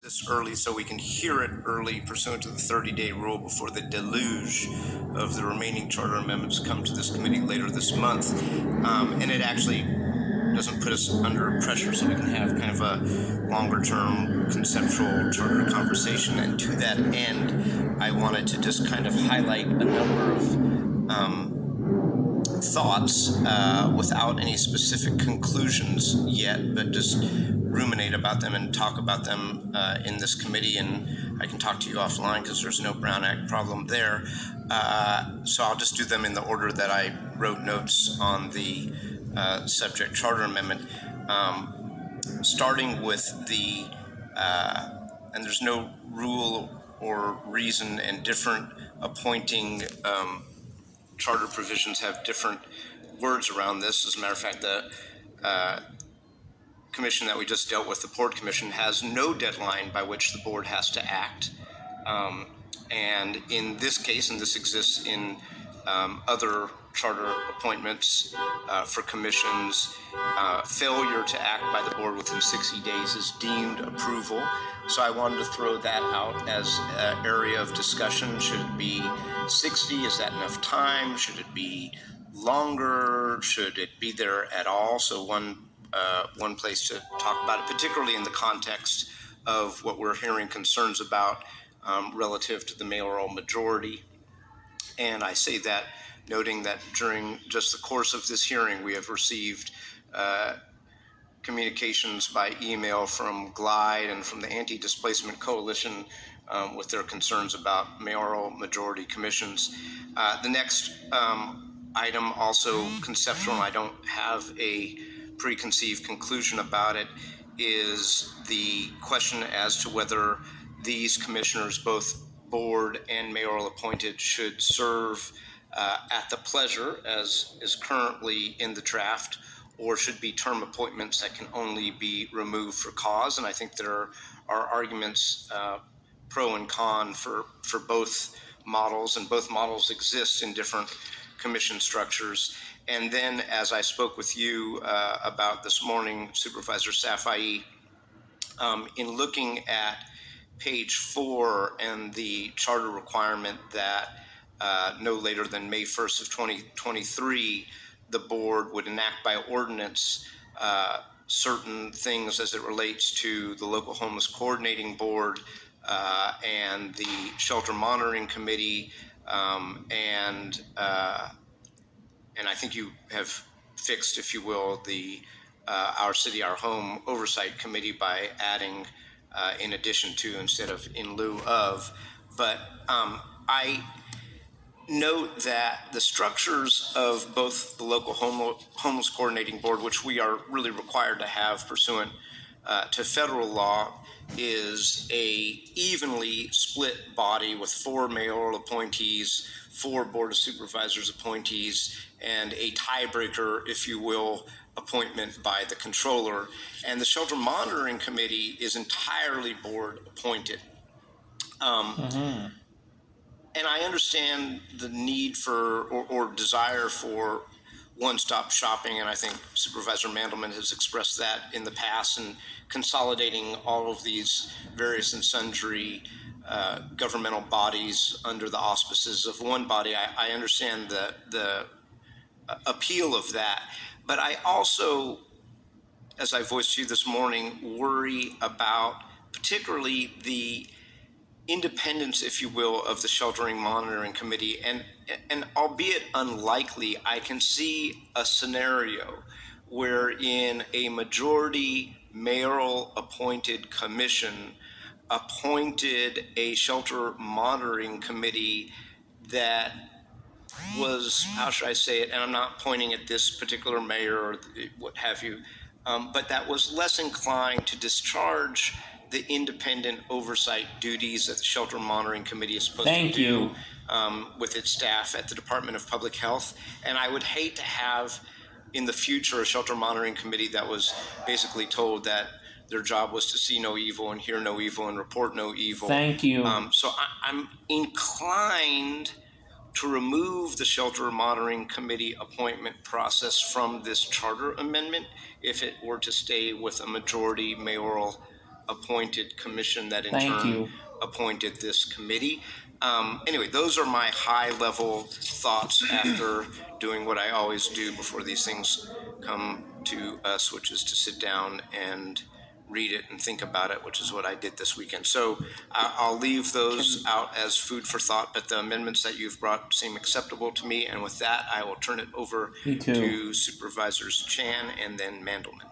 this early so we can hear it early pursuant to the 30-day rule before the deluge of the remaining charter amendments come to this committee later this month. And it actually doesn't put us under pressure, so we can have kind of a longer-term conceptual charter conversation. And to that end, I wanted to just kind of highlight a number of thoughts without any specific conclusions yet, but just ruminate about them and talk about them in this committee. And I can talk to you offline because there's no Brown Act problem there. So I'll just do them in the order that I wrote notes on the subject charter amendment, starting with the, and there's no rule or reason, and different appointing charter provisions have different words around this. As a matter of fact, the commission that we just dealt with, the Port Commission, has no deadline by which the board has to act. And in this case, and this exists in other charter appointments for commissions, failure to act by the board within 60 days is deemed approval. So I wanted to throw that out as an area of discussion. Should it be 60? Is that enough time? Should it be longer? Should it be there at all? So one place to talk about it, particularly in the context of what we're hearing concerns about relative to the mayoral majority. And I say that noting that during just the course of this hearing, we have received communications by email from Glide and from the Anti-Displacement Coalition with their concerns about mayoral majority commissions. The next item, also conceptual, and I don't have a preconceived conclusion about it, is the question as to whether these commissioners, both board and mayoral appointed, should serve at the pleasure, as is currently in the draft, or should be term appointments that can only be removed for cause. And I think there are arguments pro and con for both models, and both models exist in different commission structures. And then, as I spoke with you about this morning, Supervisor Safai, in looking at page 4 and the charter requirement that no later than May 1st of 2023, the board would enact by ordinance certain things as it relates to the local homeless coordinating board and the shelter monitoring committee, and I think you have fixed, if you will, the Our City, Our Home Oversight Committee by adding in addition to instead of in lieu of. But I note that the structures of both the local homeless coordinating board, which we are really required to have pursuant to federal law, is a evenly split body with 4 mayoral appointees, 4 board of supervisors appointees, and a tiebreaker, if you will, appointment by the controller. And the shelter monitoring committee is entirely board appointed. And I understand the need for or desire for one-stop shopping, and I think Supervisor Mandelman has expressed that in the past, and consolidating all of these various and sundry governmental bodies under the auspices of one body. I understand the appeal of that, but I also, as I voiced to you this morning, worry about particularly the independence, if you will, of the sheltering monitoring committee. And albeit unlikely, I can see a scenario wherein a majority mayoral appointed commission appointed a shelter monitoring committee that was, how should I say it, and I'm not pointing at this particular mayor or what have you, but that was less inclined to discharge the independent oversight duties that the Shelter Monitoring Committee is supposed to do with its staff at the Department of Public Health. And I would hate to have in the future a Shelter Monitoring Committee that was basically told that their job was to see no evil and hear no evil and report no evil. Thank you. So I'm inclined to remove the Shelter Monitoring Committee appointment process from this charter amendment if it were to stay with a majority mayoral appointed commission that in Thank turn you. appointed this committee. Anyway, those are my high-level thoughts after doing what I always do before these things come to us, which is to sit down and read it and think about it, which is what I did this weekend. So I'll leave those out as food for thought, but the amendments that you've brought seem acceptable to me. And with that, I will turn it over Me too. to Supervisors Chan and then Mandelman.